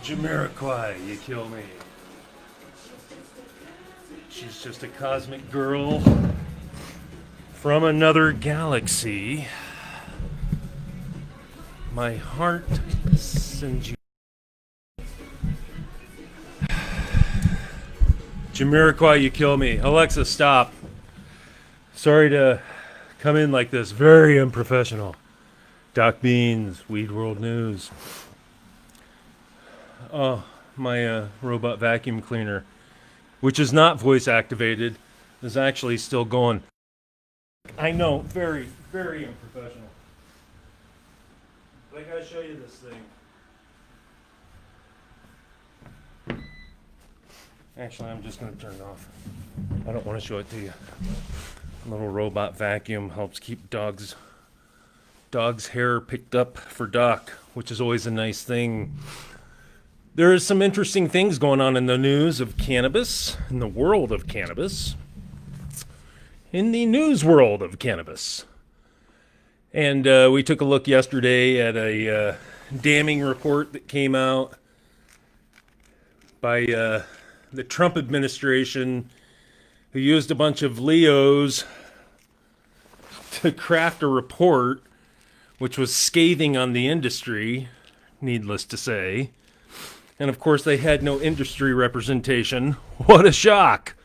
Jamiroquai, you kill me. She's just a cosmic girl from another galaxy. My heart sends you. Jamiroquai, you kill me. Alexa, stop. Sorry to come in like this. Very unprofessional. DocBeanz, Weed World News. Oh, my robot vacuum cleaner, which is not voice activated, is actually still going. I know, very, very unprofessional. But I gotta show you this thing. Actually, I'm just gonna turn it off. I don't want to show it to you. A little robot vacuum helps keep dogs' hair picked up for Doc, which is always a nice thing. There is some interesting things going on in the news of cannabis, in the world of cannabis, in the news world of cannabis. And we took a look yesterday at a damning report that came out by the Trump administration, who used a bunch of Leos to craft a report which was scathing on the industry, needless to say. And of course, they had no industry representation. What a shock!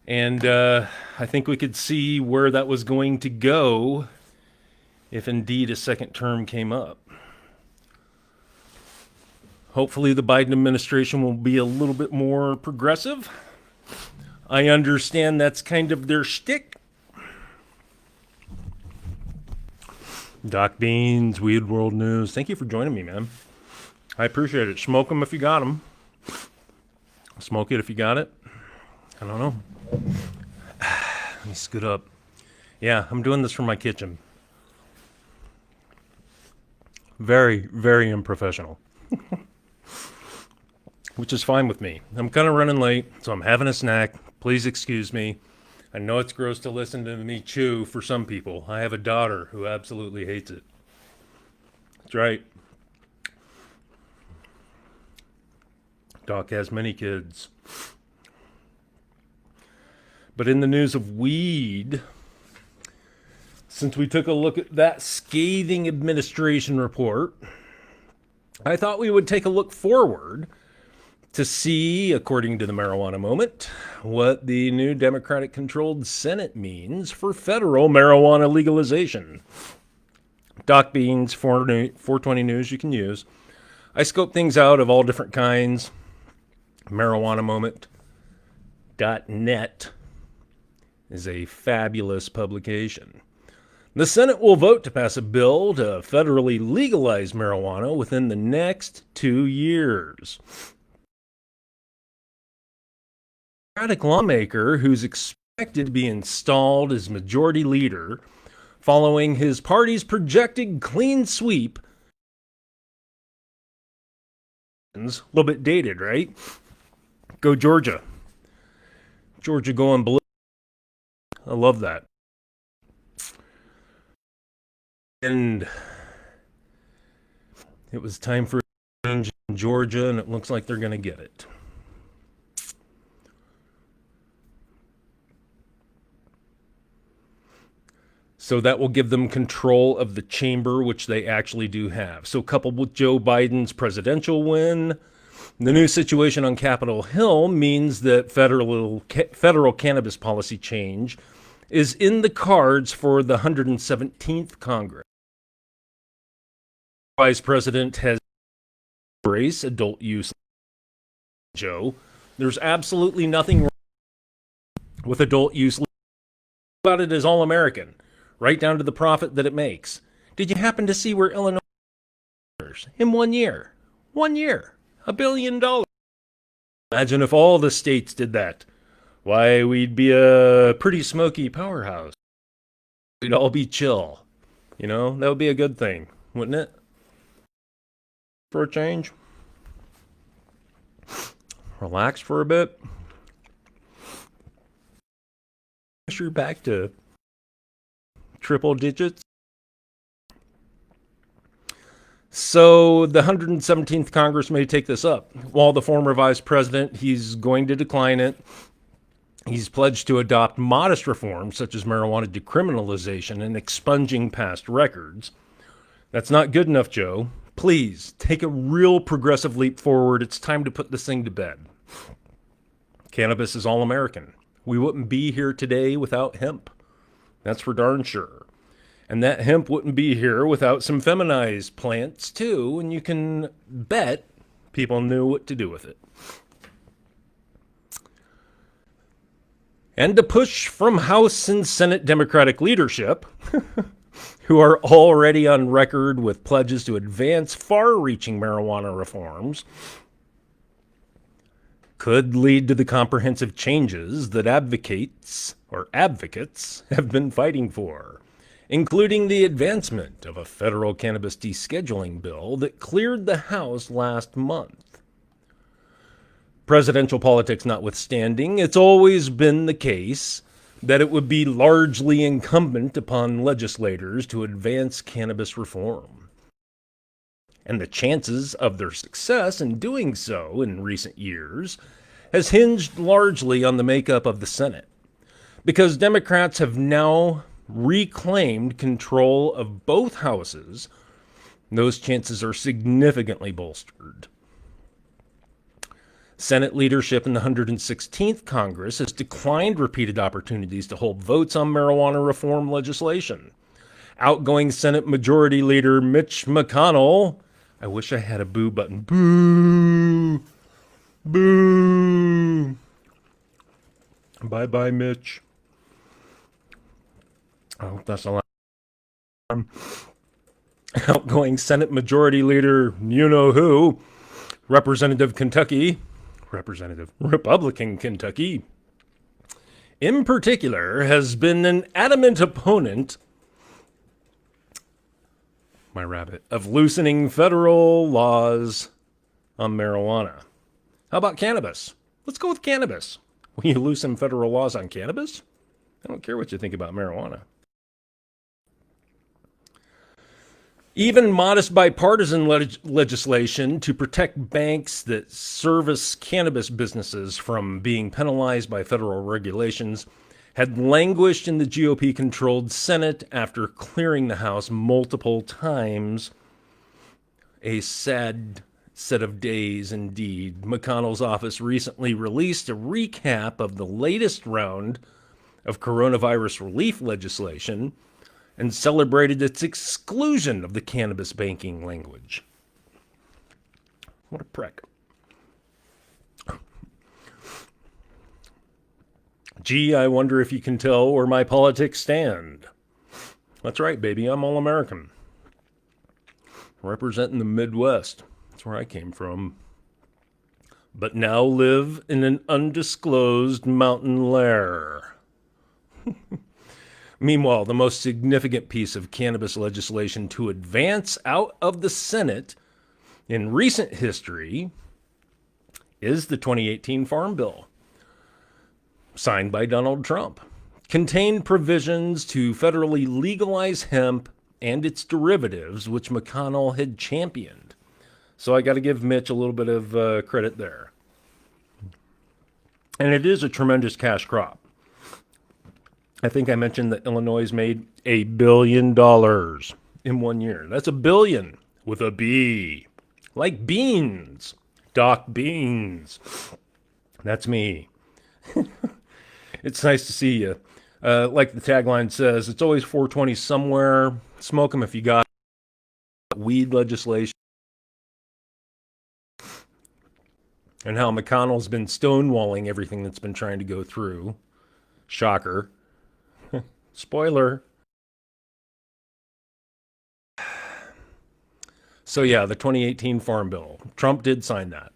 And I think we could see where that was going to go if indeed a second term came up. Hopefully, the Biden administration will be a little bit more progressive. I understand that's kind of their shtick. DocBeanz, Weed World News. Thank you for joining me, man. I appreciate it. Smoke them if you got them. Smoke it if you got it. I don't know. Let me scoot up. Yeah, I'm doing this from my kitchen. Very, very unprofessional. Which is fine with me. I'm kind of running late, so I'm having a snack. Please excuse me. I know it's gross to listen to me chew for some people. I have a daughter who absolutely hates it. That's right. Doc has many kids. But in the news of weed, since we took a look at that scathing administration report, I thought we would take a look forward to see, according to the Marijuana Moment, what the new Democratic-controlled Senate means for federal marijuana legalization. DocBeanz, 420 News you can use. I scope things out of all different kinds. MarijuanaMoment.net is a fabulous publication. The Senate will vote to pass a bill to federally legalize marijuana within the next 2 years. A Democratic lawmaker who's expected to be installed as majority leader following his party's projected clean sweep. A little bit dated, right? Go Georgia. Georgia going blue. I love that. And it was time for a change in Georgia, and it looks like they're going to get it. So that will give them control of the chamber, which they actually do have. So coupled with Joe Biden's presidential win, the new situation on Capitol Hill means that federal cannabis policy change is in the cards for the 117th Congress. Vice President has embraced adult use. Joe, there's absolutely nothing wrong with adult use. About it as all American, right down to the profit that it makes. Did you happen to see where Illinois in 1 year? 1 year. $1 billion. Imagine if all the states did that. Why, we'd be a pretty smoky powerhouse. We'd all be chill. You know, that would be a good thing, wouldn't it? For a change. Relax for a bit. You're back to triple digits. So the 117th Congress may take this up. While the former vice president, he's going to decline it. He's pledged to adopt modest reforms such as marijuana decriminalization and expunging past records. That's not good enough, Joe. Please take a real progressive leap forward. It's time to put this thing to bed. Cannabis is all American. We wouldn't be here today without hemp. That's for darn sure. And that hemp wouldn't be here without some feminized plants, too. And you can bet people knew what to do with it. And to push from House and Senate Democratic leadership, who are already on record with pledges to advance far-reaching marijuana reforms, could lead to the comprehensive changes that advocates have been fighting for, including the advancement of a federal cannabis descheduling bill that cleared the House last month. Presidential politics notwithstanding, it's always been the case that it would be largely incumbent upon legislators to advance cannabis reform. And the chances of their success in doing so in recent years has hinged largely on the makeup of the Senate, because Democrats have now reclaimed control of both houses. Those chances are significantly bolstered. Senate leadership in the 116th Congress has declined repeated opportunities to hold votes on marijuana reform legislation. Outgoing Senate Majority Leader Mitch McConnell, I wish I had a boo button. Boo! Boo! Bye-bye, Mitch. I hope that's a lot. Outgoing Senate Majority Leader you-know-who, Republican Kentucky, in particular, has been an adamant opponent, of loosening federal laws on marijuana. How about cannabis? Let's go with cannabis. Will you loosen federal laws on cannabis? I don't care what you think about marijuana. Even modest bipartisan legislation to protect banks that service cannabis businesses from being penalized by federal regulations had languished in the GOP-controlled Senate after clearing the House multiple times. A sad set of days indeed. McConnell's office recently released a recap of the latest round of coronavirus relief legislation and celebrated its exclusion of the cannabis banking language. What a prick. Gee, I wonder if you can tell where my politics stand. That's right, baby, I'm all American. Representing the Midwest. That's where I came from. But now live in an undisclosed mountain lair. Meanwhile, the most significant piece of cannabis legislation to advance out of the Senate in recent history is the 2018 Farm Bill, signed by Donald Trump, contained provisions to federally legalize hemp and its derivatives, which McConnell had championed. So I got to give Mitch a little bit of credit there. And it is a tremendous cash crop. I think I mentioned that Illinois made $1 billion in 1 year. That's a billion with a B. Like Beanz. DocBeanz. That's me. It's nice to see you. Like the tagline says, it's always 420 somewhere. Smoke them if you got weed legislation. And how McConnell's been stonewalling everything that's been trying to go through. Shocker. Spoiler. So yeah, the 2018 Farm Bill. Trump did sign that.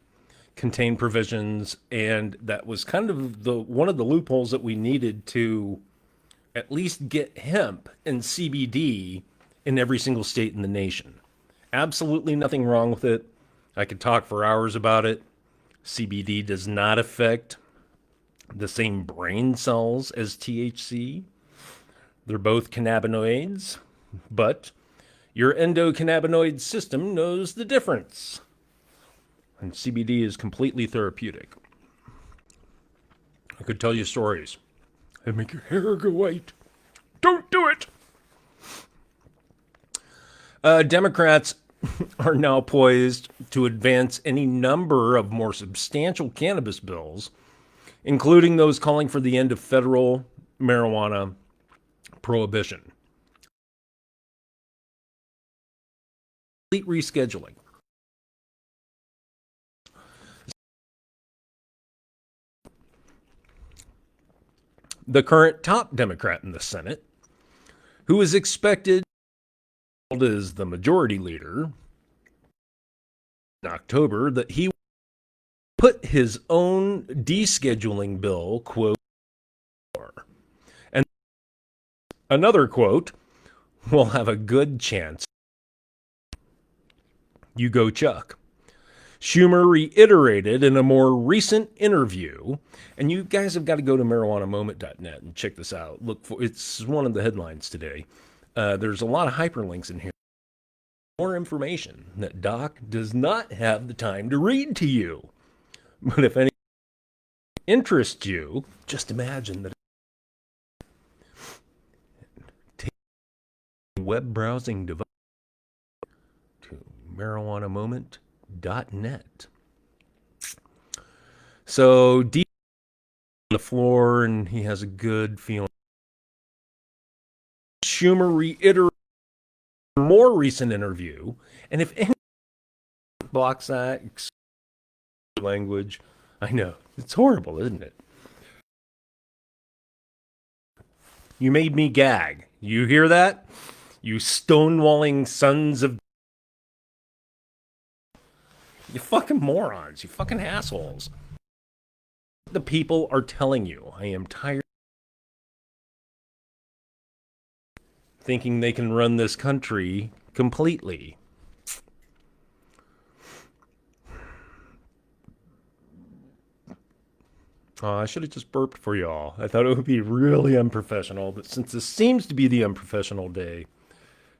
Contained provisions, and that was kind of one of the loopholes that we needed to at least get hemp and CBD in every single state in the nation. Absolutely nothing wrong with it. I could talk for hours about it. CBD does not affect the same brain cells as THC. They're both cannabinoids, but Your endocannabinoid system knows the difference. And CBD is completely therapeutic. I could tell you stories that make your hair go white. Don't do it! Democrats are now poised to advance any number of more substantial cannabis bills, including those calling for the end of federal marijuana prohibition. Complete rescheduling. The current top Democrat in the Senate, who is expected as the majority leader in October, that he put his own descheduling bill, quote, and another quote, will have a good chance. You go, Chuck. Schumer reiterated in a more recent interview, and you guys have got to go to marijuanamoment.net and check this out. Look for it's one of the headlines today. There's a lot of hyperlinks in here. More information that Doc does not have the time to read to you. But if any interests you, just imagine that take a web browsing device to marijuanamoment.net. So deep on the floor, and he has a good feeling. Schumer reiterated in a more recent interview, and if any blocks that language, I know it's horrible, isn't it? You made me gag. You hear that? You stonewalling sons of... You fucking morons. You fucking assholes. The people are telling you. I am tired of thinking they can run this country completely. I should have just burped for y'all. I thought it would be really unprofessional, but since this seems to be the unprofessional day,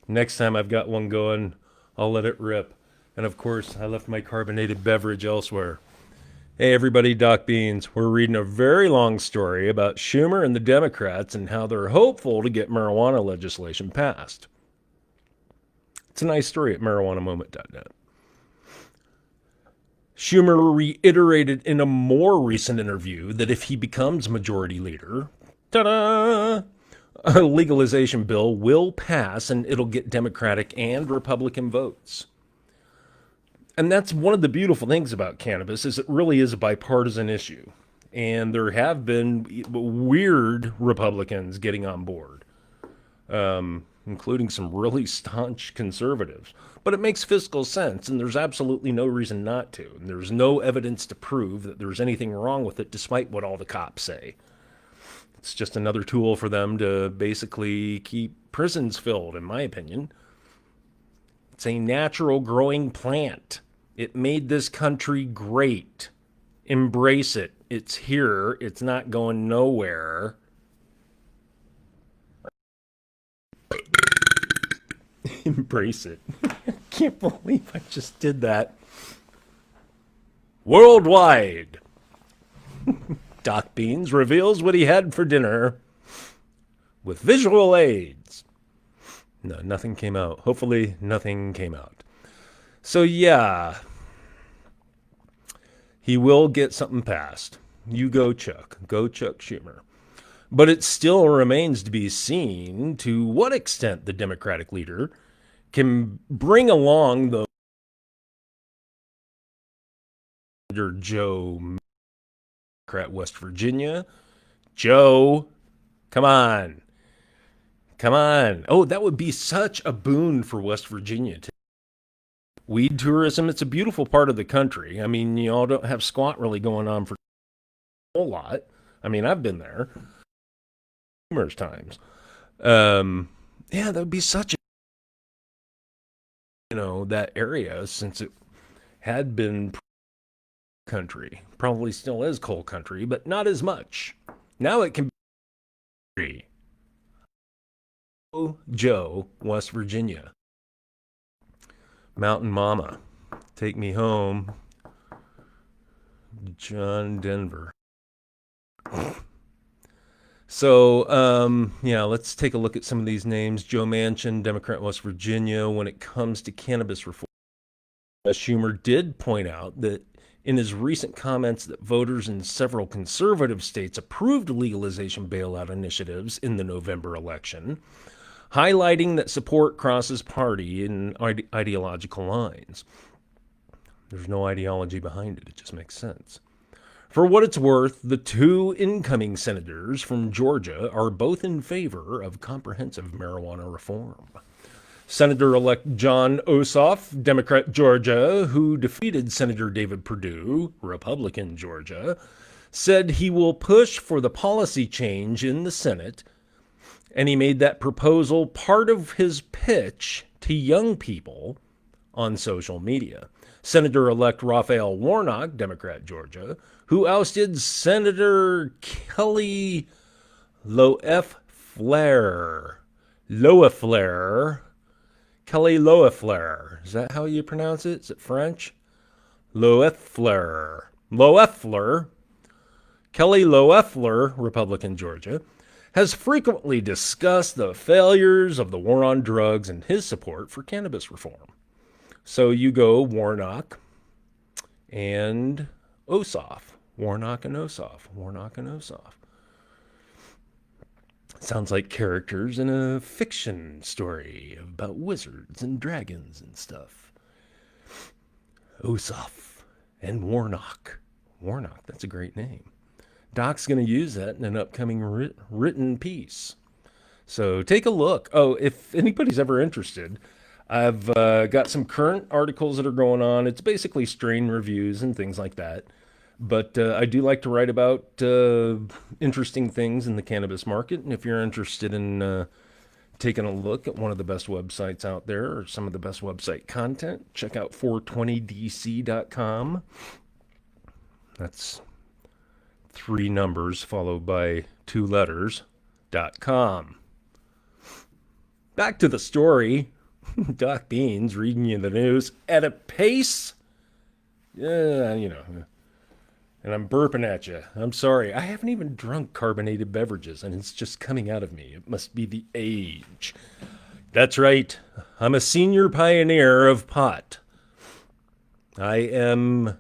next time I've got one going, I'll let it rip. And of course, I left my carbonated beverage elsewhere. Hey everybody, DocBeanz. We're reading a very long story about Schumer and the Democrats and how they're hopeful to get marijuana legislation passed. It's a nice story at marijuanamoment.net. Schumer reiterated in a more recent interview that if he becomes majority leader, ta-da, a legalization bill will pass and it'll get Democratic and Republican votes. And that's one of the beautiful things about cannabis is it really is a bipartisan issue. And there have been weird Republicans getting on board, including some really staunch conservatives. But it makes fiscal sense, and there's absolutely no reason not to. And there's no evidence to prove that there's anything wrong with it, despite what all the cops say. It's just another tool for them to basically keep prisons filled, in my opinion. It's a natural growing plant. It made this country great. Embrace it. It's here. It's not going nowhere. Embrace it. I can't believe I just did that. Worldwide. DocBeanz reveals what he had for dinner with visual aids. No, nothing came out. Hopefully nothing came out. So yeah, he will get something passed. You go, Chuck. Go, Chuck Schumer. But it still remains to be seen to what extent the Democratic leader can bring along the Joe, Democrat, West Virginia. Joe, come on. Come on. Oh, that would be such a boon for West Virginia. Weed tourism, it's a beautiful part of the country. I mean, you all don't have squat really going on for a whole lot. I mean, I've been there numerous times. Yeah, that would be such a, that area, since it had been country, probably still is coal country, but not as much. Now it can be Joe, West Virginia. Mountain Mama, take me home. John Denver. So, yeah, let's take a look at some of these names. Joe Manchin, Democrat, West Virginia. When it comes to cannabis reform, Schumer did point out that in his recent comments that voters in several conservative states approved legalization bailout initiatives in the November election, highlighting that support crosses party and ideological lines. There's no ideology behind it. It just makes sense. For what it's worth, the two incoming senators from Georgia are both in favor of comprehensive marijuana reform. Senator-elect John Ossoff, Democrat Georgia, who defeated Senator David Perdue, Republican Georgia, said he will push for the policy change in the Senate, and he made that proposal part of his pitch to young people on social media. Senator-elect Raphael Warnock, Democrat Georgia, who ousted Senator Kelly Loeffler. Kelly Loeffler. Is that how you pronounce it? Is it French? Loeffler. Kelly Loeffler, Republican Georgia, has frequently discussed the failures of the war on drugs and his support for cannabis reform. So you go Warnock and Ossoff. Warnock and Ossoff. Sounds like characters in a fiction story about wizards and dragons and stuff. Ossoff and Warnock. Warnock, that's a great name. Doc's going to use that in an upcoming written piece. So take a look. Oh, if anybody's ever interested, I've got some current articles that are going on. It's basically strain reviews and things like that. But I do like to write about interesting things in the cannabis market. And if you're interested in taking a look at one of the best websites out there or some of the best website content, check out 420dc.com. That's 3 numbers followed by 2 letters.com. Back to the story. DocBeanz reading you the news at a pace. And I'm burping at you. I'm sorry. I haven't even drunk carbonated beverages, and it's just coming out of me. It must be the age. That's right. I'm a senior pioneer of pot. I am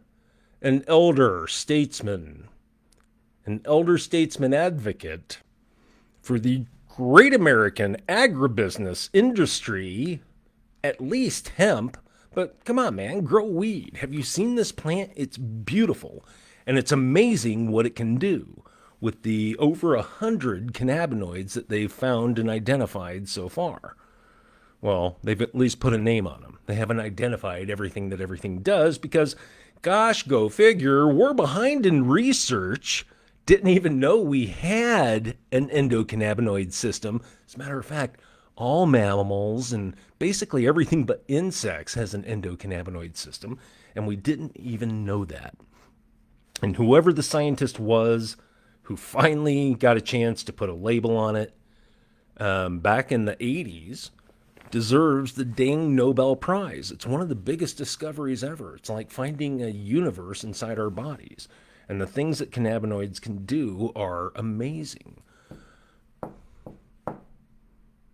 an elder statesman advocate for the great American agribusiness industry, at least hemp. But come on, man, grow weed. Have you seen this plant? It's beautiful. And it's amazing what it can do with the over 100 cannabinoids that they've found and identified so far. Well, they've at least put a name on them. They haven't identified everything that everything does because, gosh, go figure, we're behind in research. Didn't even know we had an endocannabinoid system. As a matter of fact, all mammals and basically everything but insects has an endocannabinoid system, and we didn't even know that. And whoever the scientist was who finally got a chance to put a label on it back in the 80s deserves the dang Nobel Prize. It's one of the biggest discoveries ever. It's like finding a universe inside our bodies. And the things that cannabinoids can do are amazing.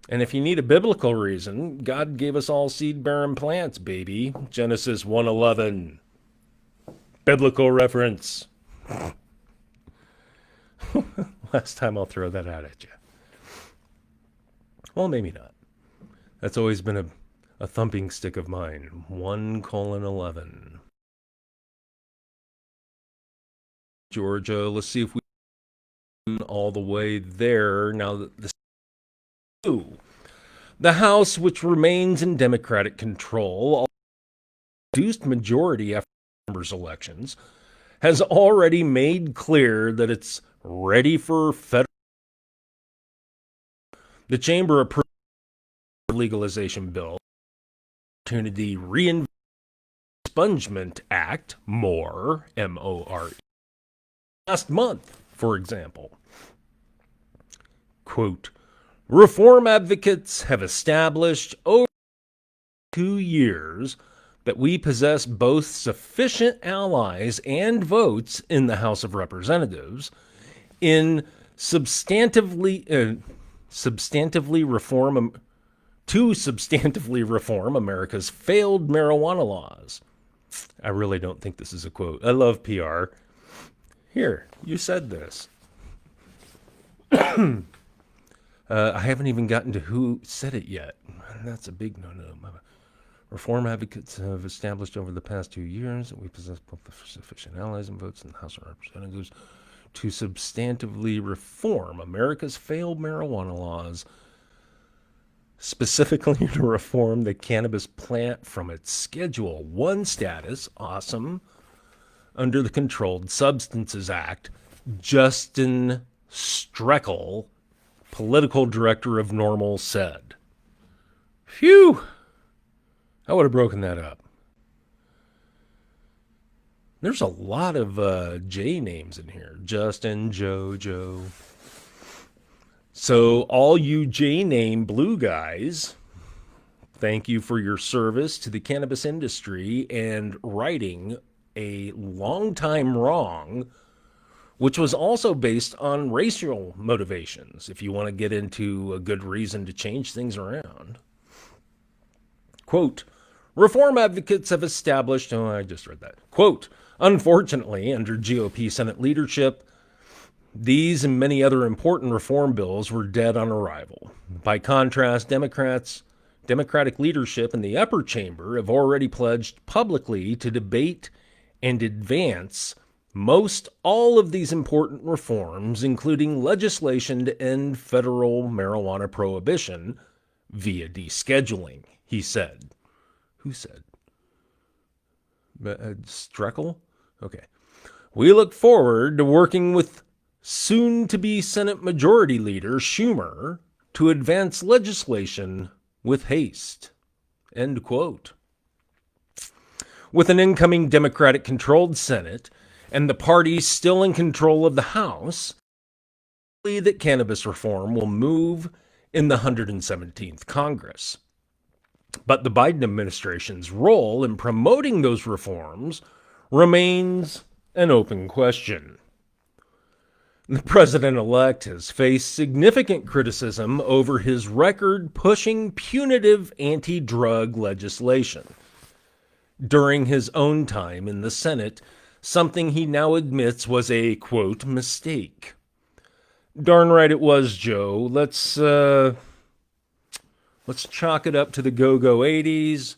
And if you need a biblical reason, God gave us all seed-bearing plants, baby. Genesis 1:11. Biblical reference. Last time I'll throw that out at you. Well, maybe not. That's always been a thumping stick of mine. 1:11. Georgia, let's see if we all the way there. Now, the House, which remains in Democratic control, reduced majority after November's elections, has already made clear that it's ready for federal. The chamber approved the legalization bill, Opportunity Reinvestment Act, MORE, M-O-R-E, last month, for example. Quote, reform advocates have established over 2 years that we possess both sufficient allies and votes in the House of Representatives in substantively reform America's failed marijuana laws. I really don't think this is a quote. I love PR. Here, you said this. I haven't even gotten to who said it yet. That's a big no-no. Reform advocates have established over the past 2 years that we possess both sufficient allies and votes in the House of Representatives to substantively reform America's failed marijuana laws, specifically to reform the cannabis plant from its Schedule 1 status, awesome, under the Controlled Substances Act. Justin Streckel, political director of NORML, said. Phew! I would have broken that up. There's a lot of J names in here. Justin, Joe. So all you J name blue guys, thank you for your service to the cannabis industry and righting a long time wrong, which was also based on racial motivations, if you want to get into a good reason to change things around. Quote, reform advocates have established, I just read that. Quote, unfortunately, under GOP Senate leadership, these and many other important reform bills were dead on arrival. By contrast, Democratic leadership in the upper chamber have already pledged publicly to debate and advance most all of these important reforms, including legislation to end federal marijuana prohibition via descheduling, he said. Who said? Streckel? Okay. We look forward to working with soon-to-be Senate Majority Leader Schumer to advance legislation with haste. End quote. With an incoming Democratic-controlled Senate and the parties still in control of the House, that cannabis reform will move in the 117th Congress. But the Biden administration's role in promoting those reforms remains an open question. The president-elect has faced significant criticism over his record pushing punitive anti-drug legislation during his own time in the Senate, something he now admits was a, quote, mistake. Darn right it was, Joe. Let's chalk it up to the go-go 80s.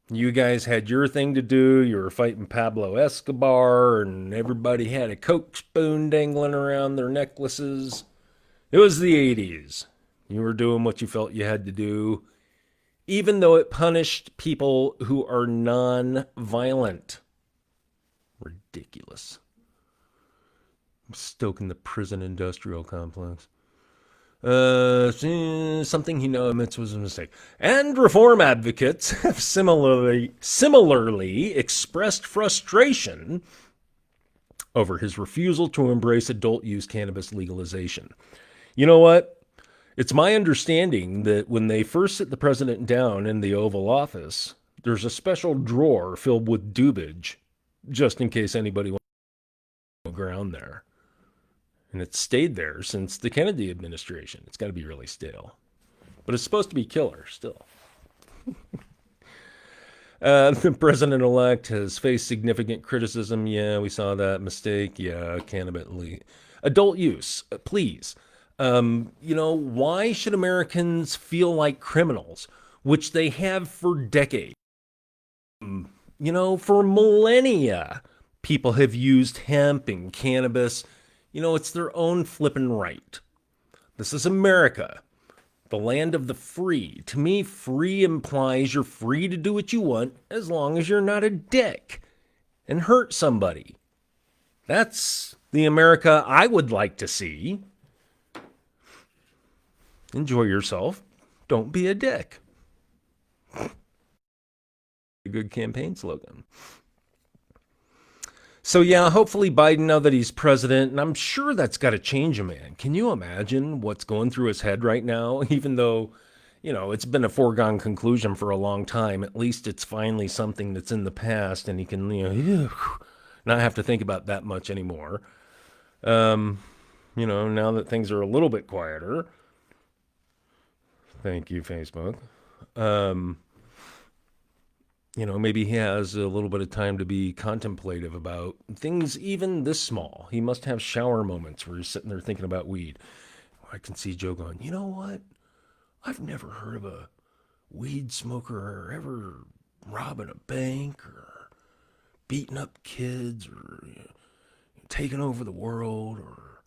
You guys had your thing to do. You were fighting Pablo Escobar, and everybody had a Coke spoon dangling around their necklaces. It was the 80s. You were doing what you felt you had to do, even though it punished people who are non-violent. Ridiculous. I'm stoking the prison industrial complex. Something he now admits was a mistake. And reform advocates have similarly expressed frustration over his refusal to embrace adult use cannabis legalization. You know what? It's my understanding that when they first sit the president down in the Oval Office, there's a special drawer filled with dubage, just in case anybody wants to go around there. And it's stayed there since the Kennedy administration. It's got to be really stale. But it's supposed to be killer still. The president-elect has faced significant criticism. Yeah, we saw that mistake. Yeah, cannabis. Adult use, please. Why should Americans feel like criminals, which they have for decades? For millennia, people have used hemp and cannabis. It's their own flippin' right. This is America, the land of the free. To me, free implies you're free to do what you want as long as you're not a dick and hurt somebody. That's the America I would like to see. Enjoy yourself. Don't be a dick. A good campaign slogan. So yeah, hopefully Biden, now that he's president, and I'm sure that's got to change a man. Can you imagine what's going through his head right now? Even though, it's been a foregone conclusion for a long time. At least it's finally something that's in the past, and he can, not have to think about that much anymore. Now that things are a little bit quieter. Thank you, Facebook. Maybe he has a little bit of time to be contemplative about things even this small. He must have shower moments where he's sitting there thinking about weed. I can see Joe going, you know what? I've never heard of a weed smoker ever robbing a bank or beating up kids or taking over the world or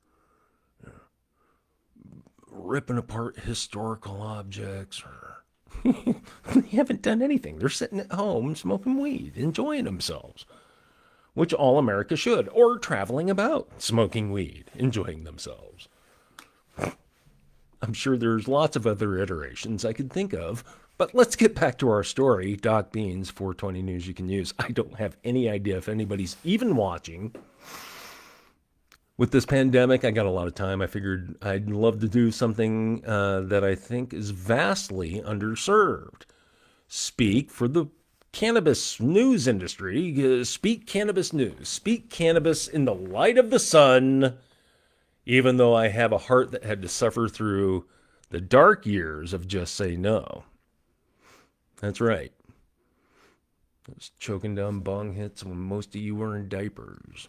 ripping apart historical objects or they haven't done anything. They're sitting at home smoking weed, enjoying themselves, which all America should, or traveling about smoking weed, enjoying themselves. I'm sure there's lots of other iterations I could think of, but let's get back to our story. DocBeanz, 420 News you can use. I don't have any idea if anybody's even watching. With this pandemic, I got a lot of time. I figured I'd love to do something that I think is vastly underserved. Speak for the cannabis news industry. Speak cannabis news. Speak cannabis in the light of the sun, even though I have a heart that had to suffer through the dark years of Just Say No. That's right. I was choking down bong hits when most of you were in diapers.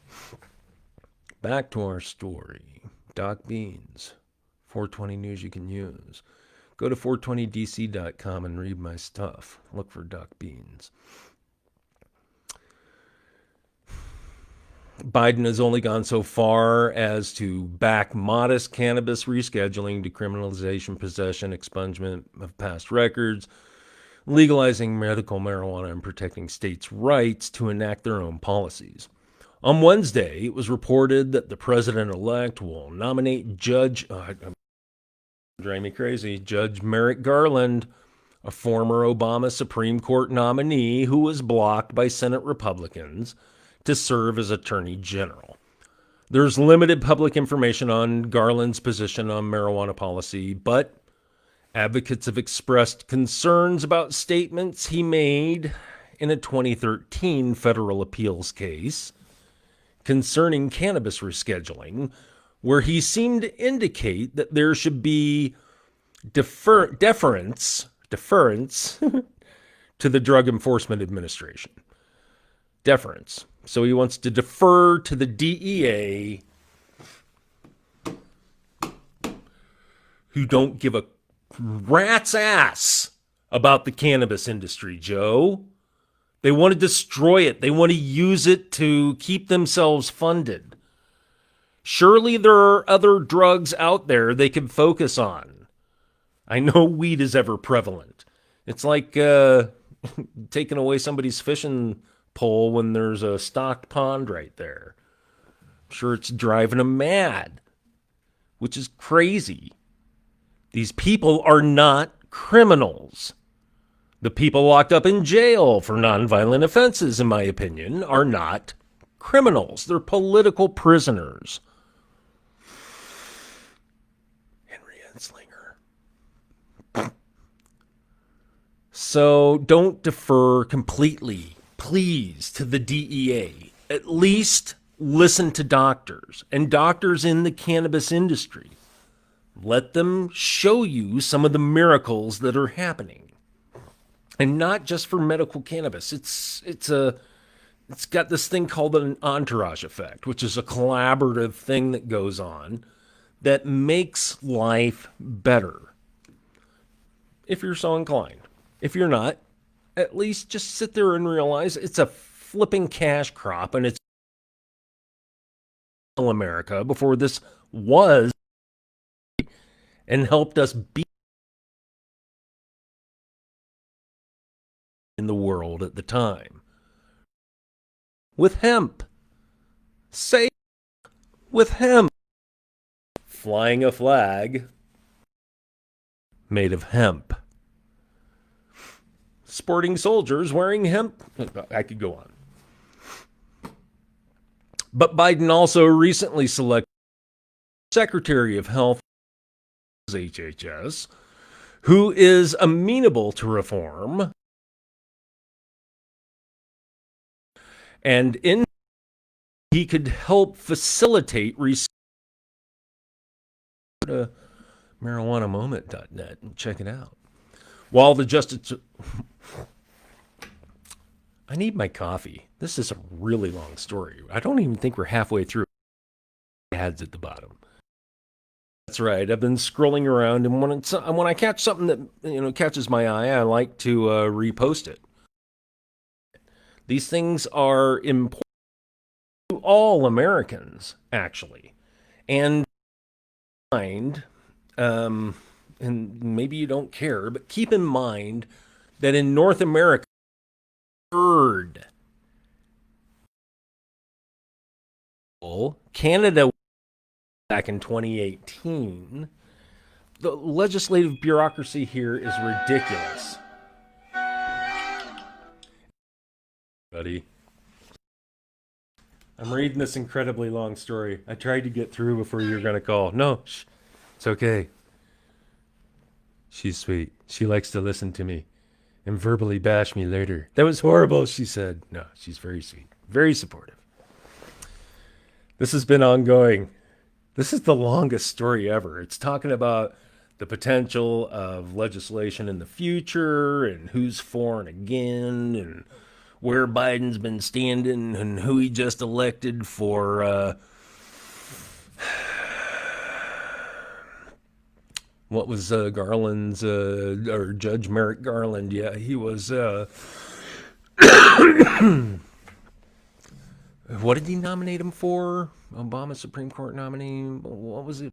Back to our story. DocBeanz, 420 News you can use. Go to 420dc.com and read my stuff. Look for DocBeanz. Biden has only gone so far as to back modest cannabis rescheduling, decriminalization, possession, expungement of past records, legalizing medical marijuana, and protecting states' rights to enact their own policies. On Wednesday, it was reported that the president-elect will nominate Judge Merrick Garland, a former Obama Supreme Court nominee who was blocked by Senate Republicans, to serve as Attorney General. There's limited public information on Garland's position on marijuana policy, but advocates have expressed concerns about statements he made in a 2013 federal appeals case concerning cannabis rescheduling, where he seemed to indicate that there should be deference to the Drug Enforcement Administration. Deference. So he wants to defer to the DEA, who don't give a rat's ass about the cannabis industry, Joe. They want to destroy it. They want to use it to keep themselves funded. Surely there are other drugs out there they can focus on. I know weed is ever prevalent. It's like taking away somebody's fishing pole when there's a stocked pond right there. I'm sure it's driving them mad, which is crazy. These people are not criminals. The people locked up in jail for nonviolent offenses, in my opinion, are not criminals. They're political prisoners. Henry Enslinger. So don't defer completely, please, to the DEA. At least listen to doctors and doctors in the cannabis industry. Let them show you some of the miracles that are happening. And not just for medical cannabis. It's got this thing called an entourage effect, which is a collaborative thing that goes on that makes life better. If you're so inclined. If you're not, at least just sit there and realize it's a flipping cash crop, and it's America before this was and helped us be in the world at the time. With hemp. Say with hemp. Flying a flag made of hemp. Sporting soldiers wearing hemp. I could go on. But Biden also recently selected Secretary of Health, HHS, who is amenable to reform, and in he could help facilitate marijuanamoment.net and check it out. While the justice, I need my coffee. This is a really long story. I don't even think we're halfway through. Ads at the bottom. That's right. I've been scrolling around, and when I catch something that catches my eye, I like to repost it. These things are important to all Americans, actually, and and maybe you don't care, but keep in mind that in North America, Canada back in 2018. The legislative bureaucracy here is ridiculous. Buddy, I'm reading this incredibly long story. I tried to get through before you were going to call. No, it's okay. She's sweet. She likes to listen to me and verbally bash me later. That was horrible, she said. No, she's very sweet, very supportive. This has been ongoing. This is the longest story ever. It's talking about the potential of legislation in the future and who's for and again and where Biden's been standing and who he just elected for what was Garland's or Judge Merrick Garland. Yeah, he was what did he nominate him for? Obama Supreme Court nominee. What was it?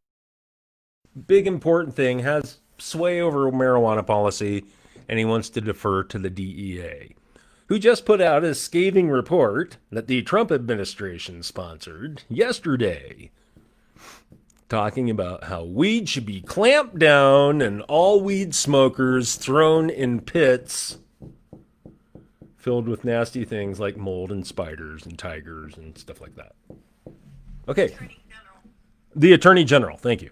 Big important thing, has sway over marijuana policy, and he wants to defer to the DEA, who just put out a scathing report that the Trump administration sponsored yesterday, talking about how weed should be clamped down and all weed smokers thrown in pits filled with nasty things like mold and spiders and tigers and stuff like that. Okay. The Attorney General. Thank you.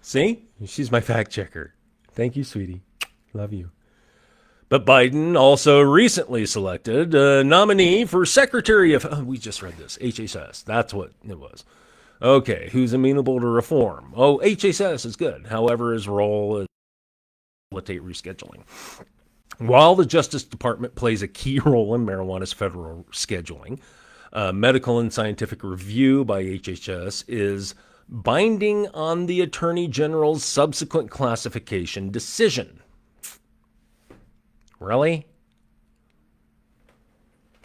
See? She's my fact checker. Thank you, sweetie. Love you. But Biden also recently selected a nominee for Secretary of... Oh, we just read this. HHS. That's what it was. Okay. Who's amenable to reform? Oh, HHS is good. However, his role is to facilitate rescheduling. While the Justice Department plays a key role in marijuana's federal scheduling, medical and scientific review by HHS is binding on the Attorney General's subsequent classification decision. Really?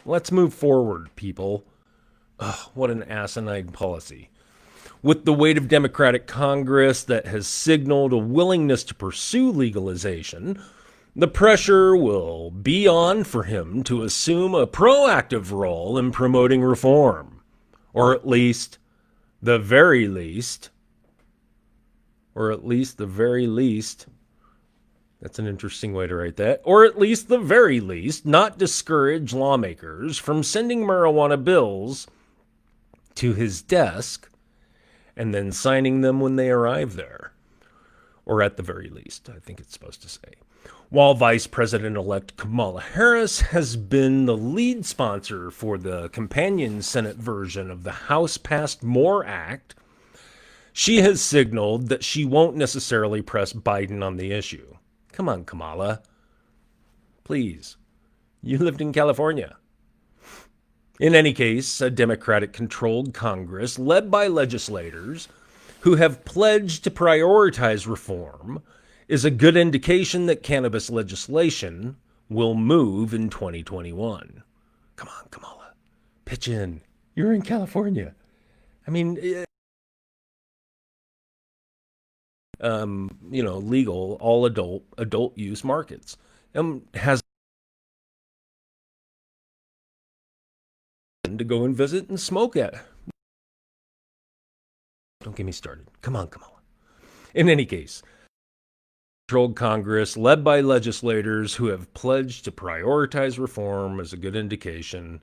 Let's move forward, people. Ugh, what an asinine policy. With the weight of Democratic Congress that has signaled a willingness to pursue legalization, the pressure will be on for him to assume a proactive role in promoting reform, or at least the very least, that's an interesting way to write that, or at least the very least, not discourage lawmakers from sending marijuana bills to his desk and then signing them when they arrive there, or at the very least, I think it's supposed to say. While Vice President-elect Kamala Harris has been the lead sponsor for the companion Senate version of the House-passed MORE Act, she has signaled that she won't necessarily press Biden on the issue. Come on, Kamala. Please. You lived in California. In any case, a Democratic-controlled Congress led by legislators who have pledged to prioritize reform is a good indication that cannabis legislation will move in 2021. Come on, Kamala. Pitch in. You're in California. I mean, legal, all adult use markets. Has to go and visit and smoke at. Don't get me started. Come on, Kamala. In any case, controlled Congress, led by legislators who have pledged to prioritize reform, is a good indication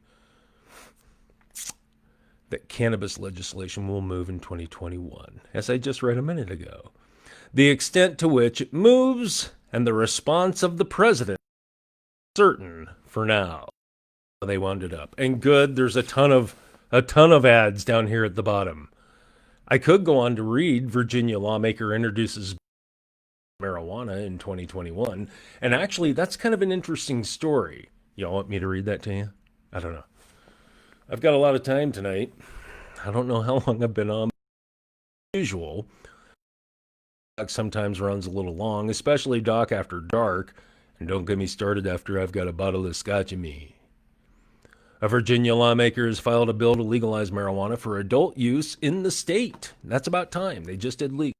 that cannabis legislation will move in 2021, as I just read a minute ago. The extent to which it moves and the response of the president is certain for now. They wound it up. And good, there's a ton of ads down here at the bottom. I could go on to read Virginia lawmaker introduces marijuana in 2021. And actually, that's kind of an interesting story. Y'all want me to read that to you? I don't know. I've got a lot of time tonight. I don't know how long I've been on. Usual. Sometimes runs a little long, especially Doc after dark. And don't get me started after I've got a bottle of scotch in me. A Virginia lawmaker has filed a bill to legalize marijuana for adult use in the state. That's about time. They just did legal.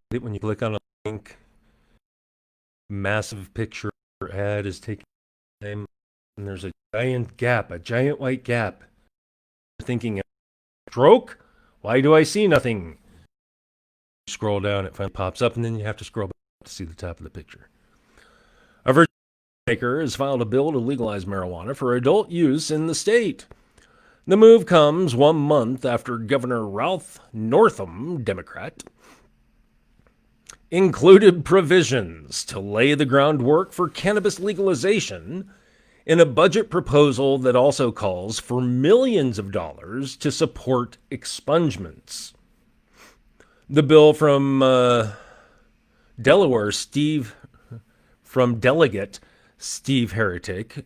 When you click on a link, massive picture ad is taking time, and there's a giant white gap. You're thinking, stroke? Why do I see nothing? You scroll down, it finally pops up, and then you have to scroll back to see the top of the picture. A Virginia lawmaker has filed a bill to legalize marijuana for adult use in the state. The move comes 1 month after Governor Ralph Northam, Democrat, included provisions to lay the groundwork for cannabis legalization in a budget proposal that also calls for millions of dollars to support expungements. The bill from Delaware, Delegate Steve Heretic.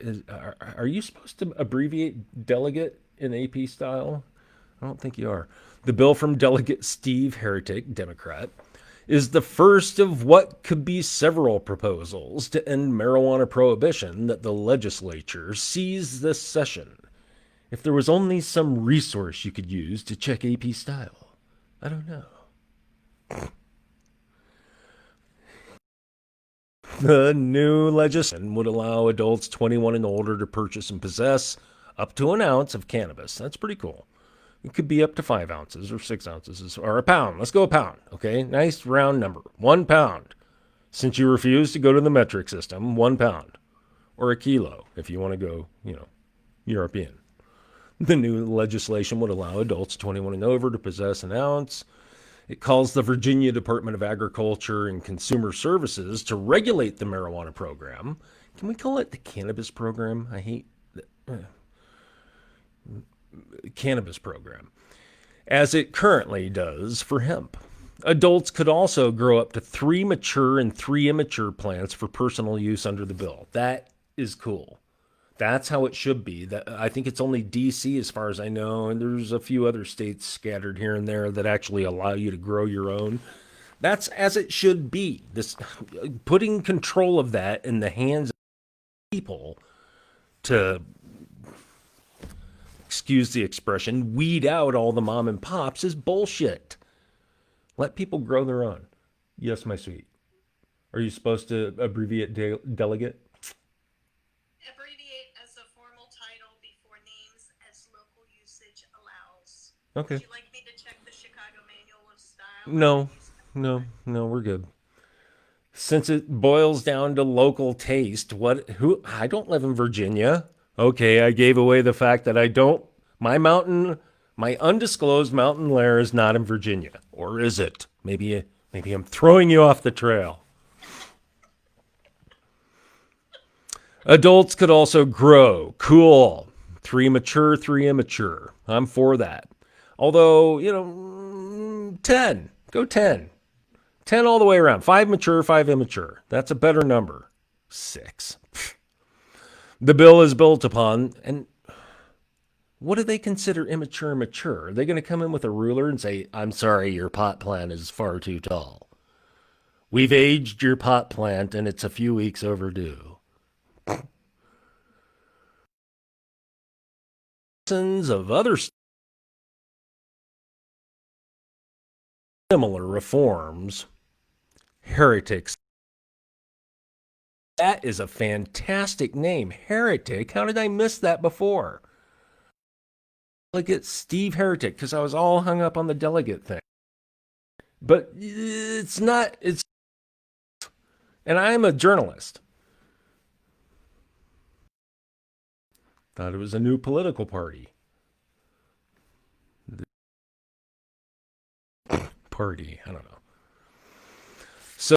Are you supposed to abbreviate delegate in AP style? I don't think you are. The bill from Delegate Steve Heretic, Democrat, is the first of what could be several proposals to end marijuana prohibition that the legislature sees this session. If there was only some resource you could use to check AP style. I don't know. The new legislation would allow adults 21 and older to purchase and possess up to an ounce of cannabis. That's pretty cool. It could be up to 5 ounces or 6 ounces or a pound. Let's go a pound, okay? Nice round number. 1 pound. Since you refuse to go to the metric system, 1 pound. Or a kilo if you want to go, European. The new legislation would allow adults 21 and over to possess an ounce. It calls the Virginia Department of Agriculture and Consumer Services to regulate the marijuana program. Can we call it the cannabis program? I hate cannabis program, as it currently does for hemp. Adults could also grow up to 3 mature and 3 immature plants for personal use under the bill. That is cool. That's how it should be. I think it's only D.C. as far as I know, and there's a few other states scattered here and there that actually allow you to grow your own. That's as it should be. This putting control of that in the hands of people to, excuse the expression, weed out all the mom and pops is bullshit. Let people grow their own. Yes, my sweet. Are you supposed to abbreviate delegate? Abbreviate as a formal title before names as local usage allows. Okay. Would you like me to check the Chicago Manual of Style? No, we're good. Since it boils down to local taste, I don't live in Virginia. Okay, I gave away the fact that my undisclosed mountain lair is not in Virginia. Or is it? Maybe I'm throwing you off the trail. Adults could also grow. Cool. 3 mature, 3 immature. I'm for that. Although, 10. Go 10. 10 all the way around. 5 mature, 5 immature. That's a better number. 6. The bill is built upon, and what do they consider immature mature? Are they going to come in with a ruler and say, I'm sorry, your pot plant is far too tall. We've aged your pot plant and it's a few weeks overdue. Of other similar reforms, heretics. That is a fantastic name, Heretic. How did I miss that before? Delegate Steve Heretic, because I was all hung up on the delegate thing. But it's not, and I'm a journalist. Thought it was a new political party. party. I don't know. So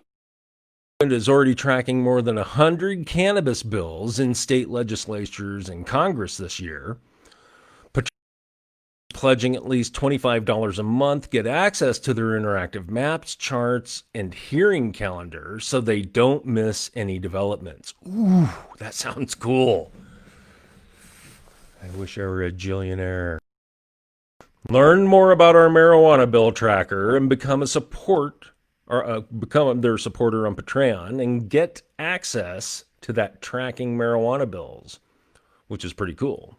it is already tracking more than 100 cannabis bills in state legislatures and Congress this year. Pledging at least $25 a month get access to their interactive maps, charts, and hearing calendar so they don't miss any developments. Ooh, that sounds cool. I wish I were a jillionaire. Learn more about our marijuana bill tracker and become a support or become their supporter on Patreon and get access to that tracking marijuana bills, which is pretty cool.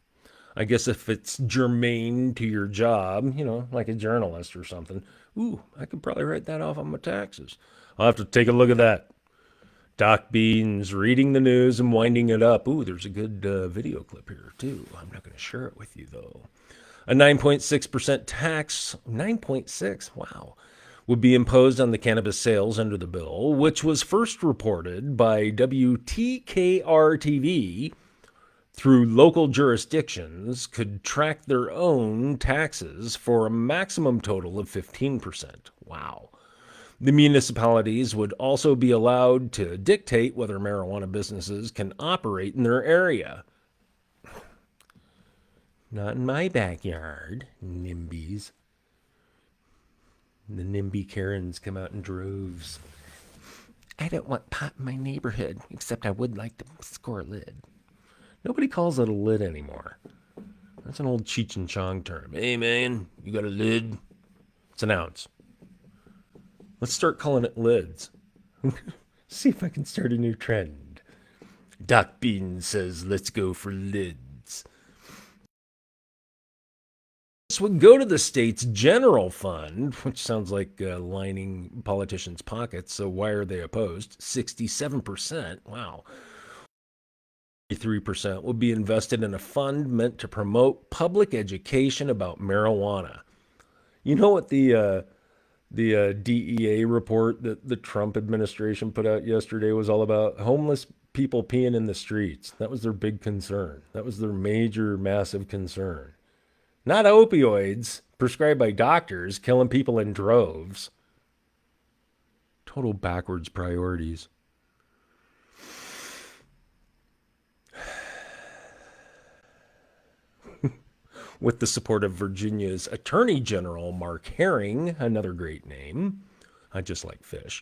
I guess if it's germane to your job, you know, like a journalist or something, ooh, I could probably write that off on my taxes. I'll have to take a look at that. DocBeanz reading the news and winding it up. Ooh, there's a good video clip here, too. I'm not going to share it with you, though. A 9.6% tax, 9.6, wow, would be imposed on the cannabis sales under the bill, which was first reported by WTKR-TV through local jurisdictions could track their own taxes for a maximum total of 15%. Wow. The municipalities would also be allowed to dictate whether marijuana businesses can operate in their area. Not in my backyard, NIMBYs. The NIMBY Karens come out in droves. I don't want pot in my neighborhood, except I would like to score a lid. Nobody calls it a lid anymore. That's an old Cheech and Chong term. Hey, man, you got a lid? It's an ounce. Let's start calling it lids. See if I can start a new trend. DocBeanz says, let's go for lids. This would go to the state's general fund, which sounds like lining politicians' pockets, so why are they opposed? 67%. Wow. 3% will be invested in a fund meant to promote public education about marijuana. You know what the DEA report that the Trump administration put out yesterday was all about? Homeless people peeing in the streets. That was their big concern. That was their major, massive concern. Not opioids prescribed by doctors killing people in droves. Total backwards priorities. With the support of Virginia's Attorney General Mark Herring, another great name, I just like fish,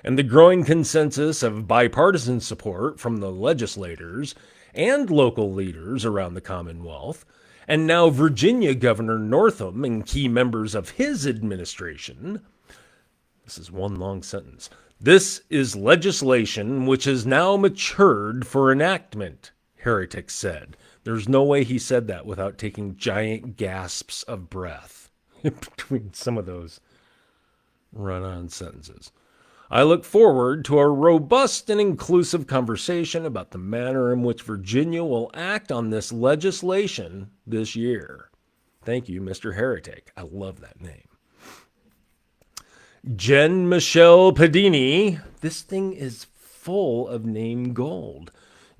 and the growing consensus of bipartisan support from the legislators and local leaders around the Commonwealth, and now Virginia Governor Northam and key members of his administration. This is one long sentence. This is legislation which has now matured for enactment, Heretic said. There's no way he said that without taking giant gasps of breath in between some of those run-on sentences. I look forward to a robust and inclusive conversation about the manner in which Virginia will act on this legislation this year. Thank you, Mr. Heretic. I love that name. Jen Michelle Padini. This thing is full of name gold.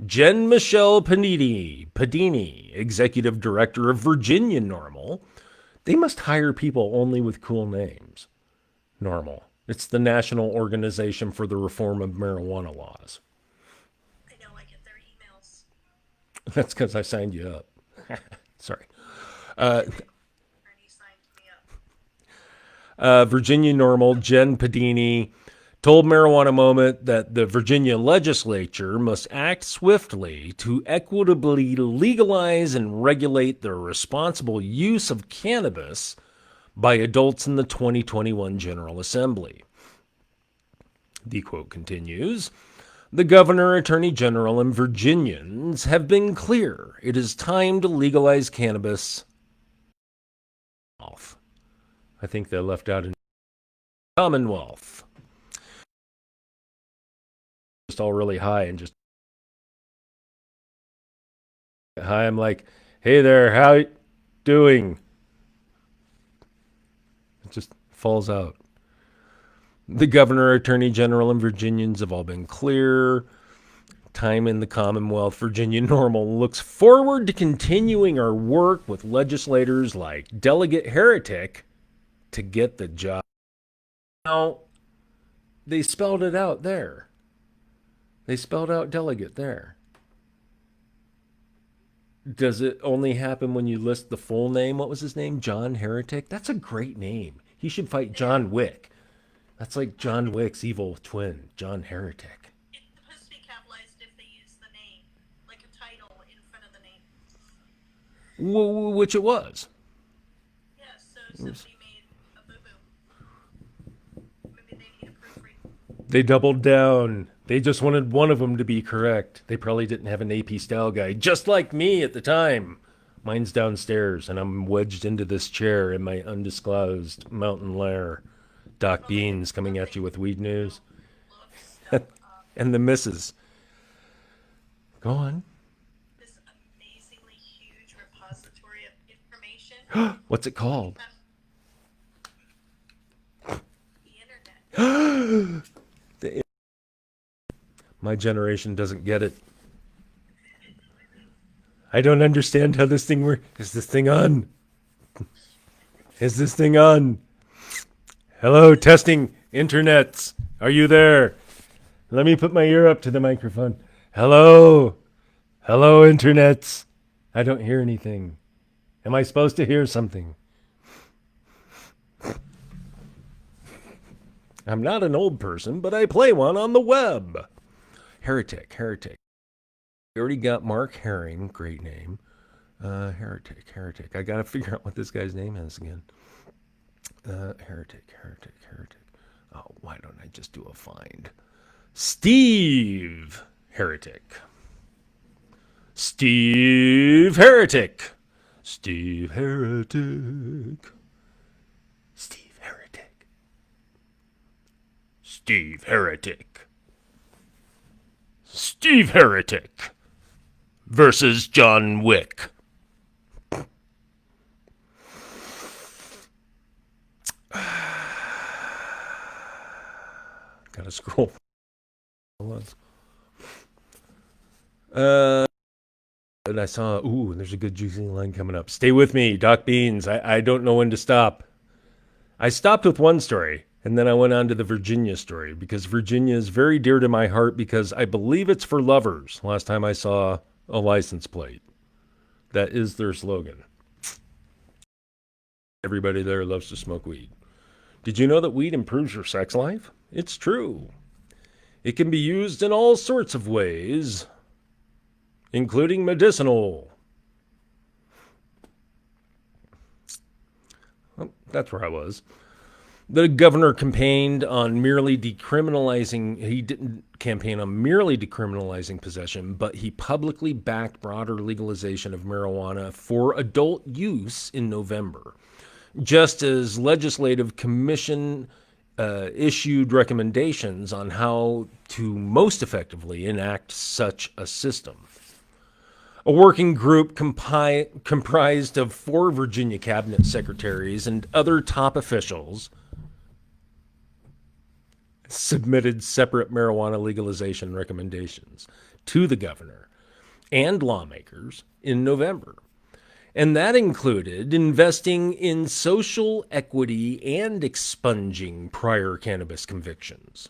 Jen Michelle Padini, Executive Director of Virginia NORML. They must hire people only with cool names. NORML. It's the National Organization for the Reform of Marijuana Laws. I know, I get their emails. That's because I signed you up. Sorry. Ernie signed me up. Virginia NORML, Jen Padini, told Marijuana Moment that the Virginia legislature must act swiftly to equitably legalize and regulate the responsible use of cannabis by adults in the 2021 General Assembly. The quote continues, the governor, attorney general, and Virginians have been clear. It is time to legalize cannabis. I think they left out in Commonwealth. Just all really high and just hi. I'm like, hey there, how you doing? It just falls out. The governor, attorney general, and Virginians have all been clear. Time in the Commonwealth. Virginia NORML looks forward to continuing our work with legislators like Delegate Heretic to get the job. Now, they spelled it out there. They spelled out delegate there. Does it only happen when you list the full name? What was his name? John Heretic? That's a great name. He should fight John Wick. That's like John Wick's evil twin, John Heretic. It's supposed to be capitalized if they use the name, like a title in front of the name. Which it was. Yeah, so somebody made a boo-boo. Maybe they need a proofread. They doubled down. They just wanted one of them to be correct. They probably didn't have an AP style guide, just like me at the time. Mine's downstairs, and I'm wedged into this chair in my undisclosed mountain lair. DocBeanz coming at you with WeedNews. Look stuff up. And the missus. Go on. This amazingly huge repository of information. What's it called? The internet. My generation doesn't get it. I don't understand how this thing works. Is this thing on? Is this thing on? Hello, testing internets. Are you there? Let me put my ear up to the microphone. Hello. Hello, internets. I don't hear anything. Am I supposed to hear something? I'm not an old person, but I play one on the web. Heretic. We already got Mark Herring, great name. Heretic. I gotta figure out what this guy's name is again. Heretic. Oh, why don't I just do a find? Steve Heretic. Steve Heretic. Steve Heretic. Steve Heretic. Steve Heretic. Steve Heretic versus John Wick. Gotta scroll. And I saw, there's a good juicy line coming up. Stay with me, DocBeanz. I don't know when to stop. I stopped with one story, and then I went on to the Virginia story, because Virginia is very dear to my heart, because I believe it's for lovers. Last time I saw a license plate. That is their slogan. Everybody there loves to smoke weed. Did you know that weed improves your sex life? It's true. It can be used in all sorts of ways, including medicinal. Well, that's where I was. The governor campaigned on merely decriminalizing, he didn't campaign on merely decriminalizing possession, but he publicly backed broader legalization of marijuana for adult use in November. Just as Legislative Commission issued recommendations on how to most effectively enact such a system. A working group comprised of 4 Virginia cabinet secretaries and other top officials submitted separate marijuana legalization recommendations to the governor and lawmakers in November. And that included investing in social equity and expunging prior cannabis convictions.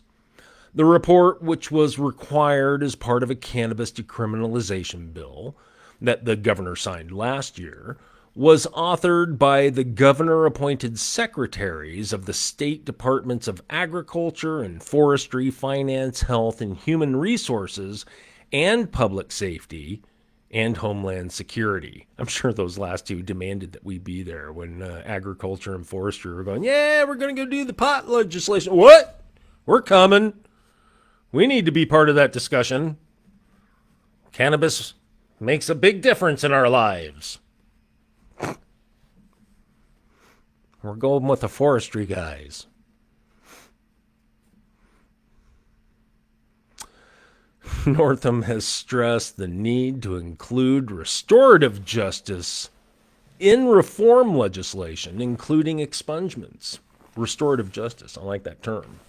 The report, which was required as part of a cannabis decriminalization bill that the governor signed last year, was authored by the governor-appointed secretaries of the state departments of Agriculture and Forestry, Finance, Health, and Human Resources, and Public Safety, and Homeland Security. I'm sure those last two demanded that we be there when Agriculture and Forestry were going, yeah, we're going to go do the pot legislation. What? We're coming. We need to be part of that discussion. Cannabis makes a big difference in our lives. We're going with the forestry guys. Northam has stressed the need to include restorative justice in reform legislation, including expungements. Restorative justice, I like that term.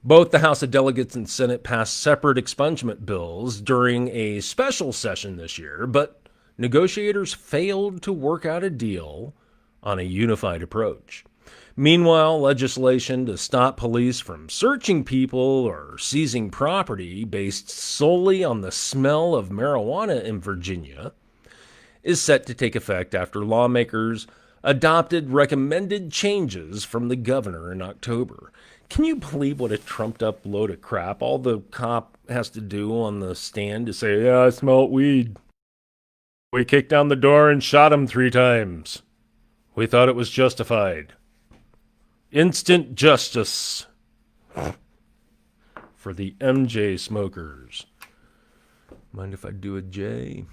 Both the House of Delegates and Senate passed separate expungement bills during a special session this year, but negotiators failed to work out a deal on a unified approach. Meanwhile, legislation to stop police from searching people or seizing property based solely on the smell of marijuana in Virginia is set to take effect after lawmakers adopted recommended changes from the governor in October. Can you believe what a trumped up load of crap all the cop has to do on the stand to say, yeah, I smell weed. We kicked down the door and shot him 3 times. We thought it was justified. Instant justice for the MJ smokers. Mind if I do a J?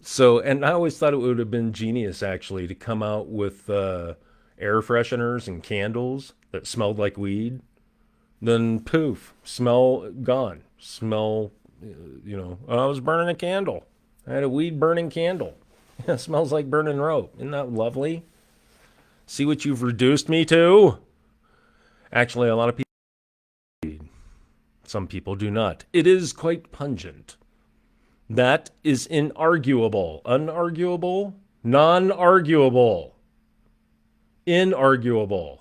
So, and I always thought it would have been genius, actually, to come out with air fresheners and candles that smelled like weed. Then, poof, smell gone. Smell, I was burning a candle. I had a weed burning candle. It smells like burning rope. Isn't that lovely? See what you've reduced me to? Actually, a lot of people, some people do not. It is quite pungent. That is inarguable. Unarguable? Non-arguable. Inarguable.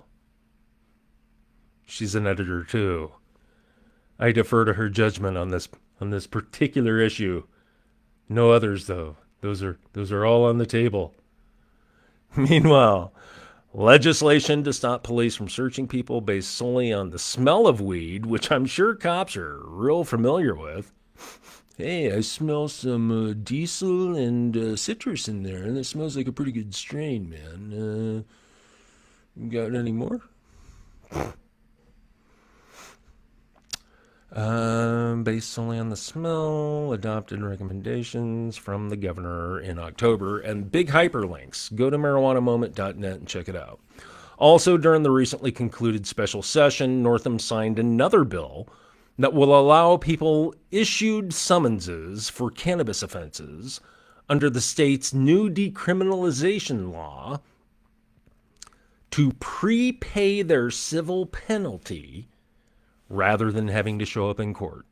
She's an editor too. I defer to her judgment on this particular issue. No others though. Those are all on the table. Meanwhile, legislation to stop police from searching people based solely on the smell of weed, which I'm sure cops are real familiar with. Hey, I smell some diesel and citrus in there, and it smells like a pretty good strain, man. You got any more? Based solely on the smell, adopted recommendations from the governor in October, and big hyperlinks. Go to marijuanamoment.net and check it out. Also, during the recently concluded special session, Northam signed another bill that will allow people issued summonses for cannabis offenses under the state's new decriminalization law to prepay their civil penalty rather than having to show up in court.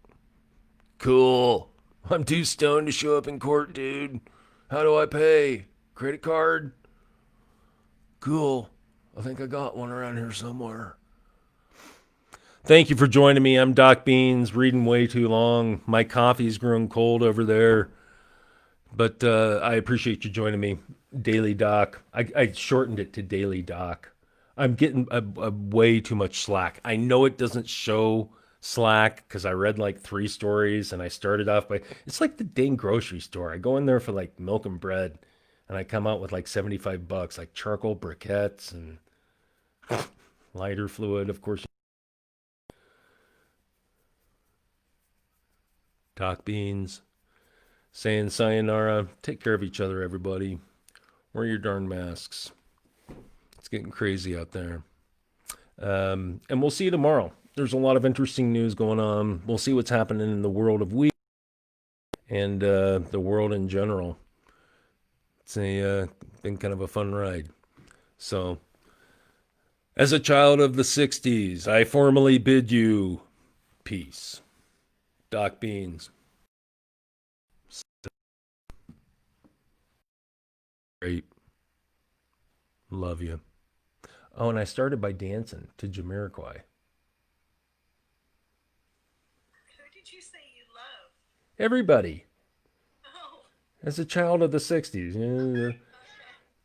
Cool. I'm too stoned to show up in court, dude. How do I pay? Credit card? Cool. I think I got one around here somewhere. Thank you for joining me. I'm DocBeanz, reading way too long. My coffee's grown cold over there. But I appreciate you joining me. Daily Doc. I shortened it to Daily Doc. I'm getting a way too much slack. I know it doesn't show slack because I read like 3 stories and I started off by... It's like the dang grocery store. I go in there for like milk and bread and I come out with like $75, like charcoal briquettes and lighter fluid, of course. DocBeanz saying sayonara. Take care of each other, everybody. Wear your darn masks. It's getting crazy out there. And we'll see you tomorrow. There's a lot of interesting news going on. We'll see what's happening in the world of weed and the world in general. It's been kind of a fun ride. So, as a child of the 60s, I formally bid you peace. DocBeanz. Great. Love you. Oh, and I started by dancing to Jamiroquai. Who did you say you love? Everybody. Oh, As a child of the 60s. okay.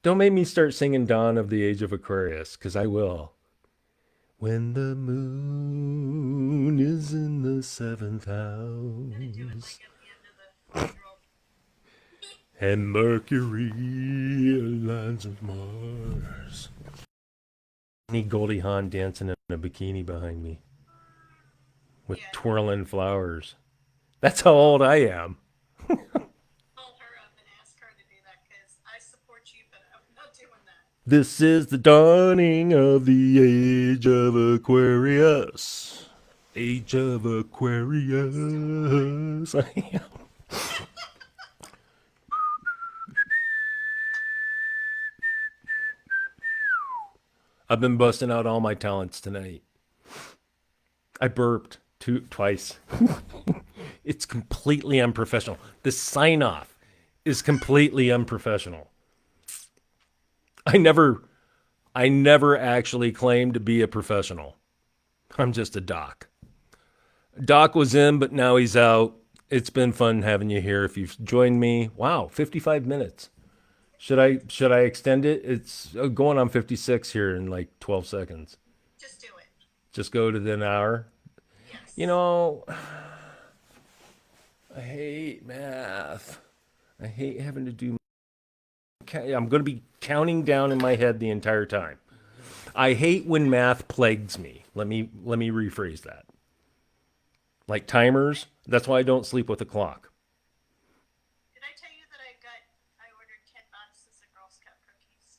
Don't make me start singing Dawn of the Age of Aquarius, because I will. When the moon is in the 7th Gonna do it house like at the end of the world. and Mercury aligns with Mars. I need Goldie Hawn dancing in a bikini behind me with Yeah. twirling flowers. That's how old I am. Call her up and ask her to do that because I support you, but I'm not doing that. This is the dawning of the age of Aquarius. Age of Aquarius. I am. I've been busting out all my talents tonight. I burped twice. It's completely unprofessional. The sign off is completely unprofessional. I never actually claimed to be a professional. I'm just a doc. Doc was in, but now he's out. It's been fun having you here. If you've joined me, wow, 55 minutes. Should I extend it? It's going on 56 here in like 12 seconds. Just do it. Just go to the hour. Yes. You know, I hate math. I hate having to do. I'm going to be counting down in my head the entire time. I hate when math plagues me. Let me rephrase that. Like timers. That's why I don't sleep with a clock. Did I tell you that I ordered 10 boxes of Girl Scout cookies?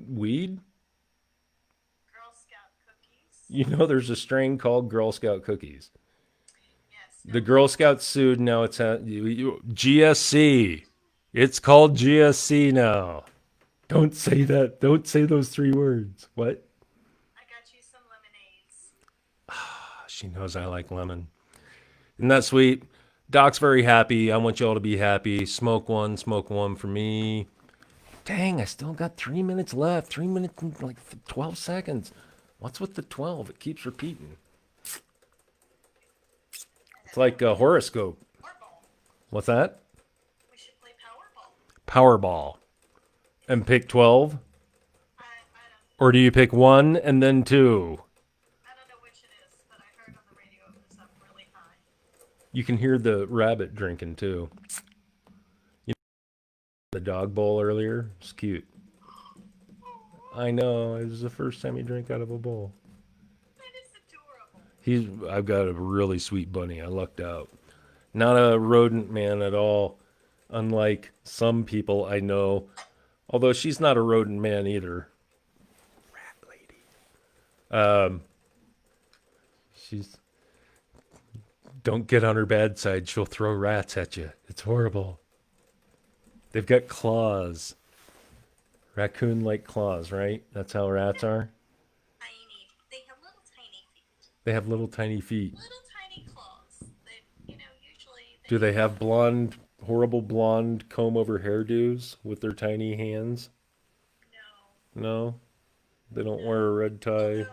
Weed? Girl Scout cookies? You know, there's a strain called Girl Scout cookies. Yes. The Girl Scouts sued. Now it's GSC. It's called GSC now. Don't say that. Don't say those three words. What? I got you some lemonades. She knows I like lemon. Isn't that sweet? Doc's very happy. I want you all to be happy. Smoke one for me. Dang, I still got 3 minutes left. 3 minutes and like 12 seconds. What's with the 12? It keeps repeating. It's like a horoscope. Powerball. What's that? We should play Powerball. Powerball. And pick 12? I Or do you pick 1 and then 2? don't know which it is, but I heard on the radio it was up really high. You can hear the rabbit drinking too. You know, the dog bowl earlier? It's cute. I know. It was the first time he drank out of a bowl. That is adorable. I've got a really sweet bunny. I lucked out. Not a rodent man at all, unlike some people I know. Although she's not a rodent man either. Rat lady. She's don't get on her bad side. She'll throw rats at you. It's horrible. They've got claws. Raccoon-like claws, right? That's how rats are. Tiny. They have little tiny feet. They have little tiny feet. Little tiny claws. They, usually. Do they have horrible blonde comb-over hairdos with their tiny hands? No. No? They don't wear a red tie Although,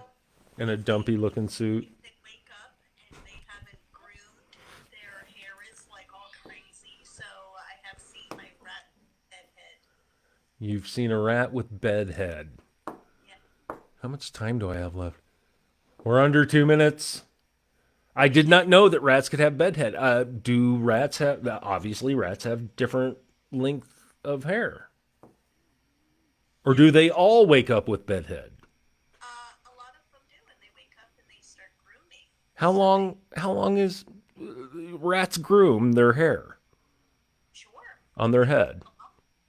and a dumpy-looking suit? if they wake up and they haven't groomed, their hair is like all crazy. So I have seen my rat bedhead. You've seen a rat with bedhead. Yeah. How much time do I have left? We're under 2 minutes. I did not know that rats could have bedhead. Do rats have? Obviously, rats have different length of hair. Or do they all wake up with bedhead? A lot of them do, and they wake up and they start grooming. How long is rats groom their hair Sure. on their head?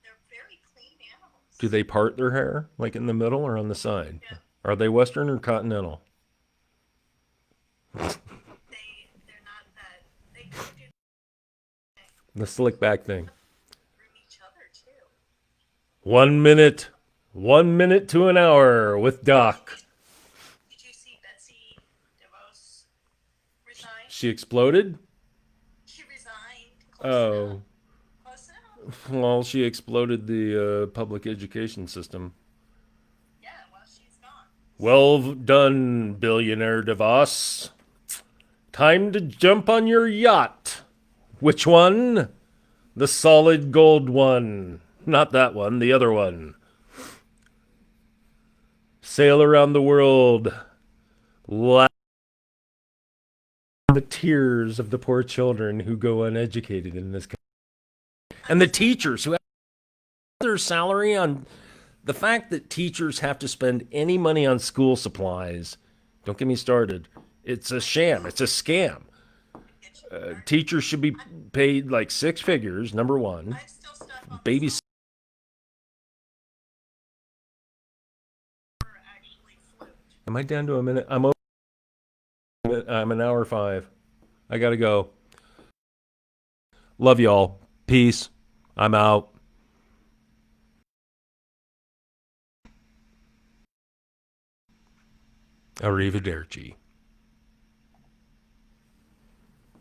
They're very clean animals. Do they part their hair like in the middle or on the side? Yeah. Are they Western or Continental? They're not that. They could do The slick back thing. groom each other too. 1 minute. 1 minute to an hour with Doc. Did you see Betsy DeVos resign? She exploded? She resigned. Oh. Close enough. Well, she exploded the public education system. Yeah, well, she's gone. Well done, billionaire DeVos. Time to jump on your yacht. Which one? The solid gold one. Not that one, the other one. Sail around the world. Laugh the tears of the poor children who go uneducated in this country. And the teachers who have their salary on the fact that teachers have to spend any money on school supplies. Don't get me started. It's a sham. It's a scam. Teachers should be paid like 6 figures, number one. I still stuff on Baby actually float. Am I down to a minute? I'm an hour 5. I gotta go. Love y'all. Peace. I'm out. Arrivederci.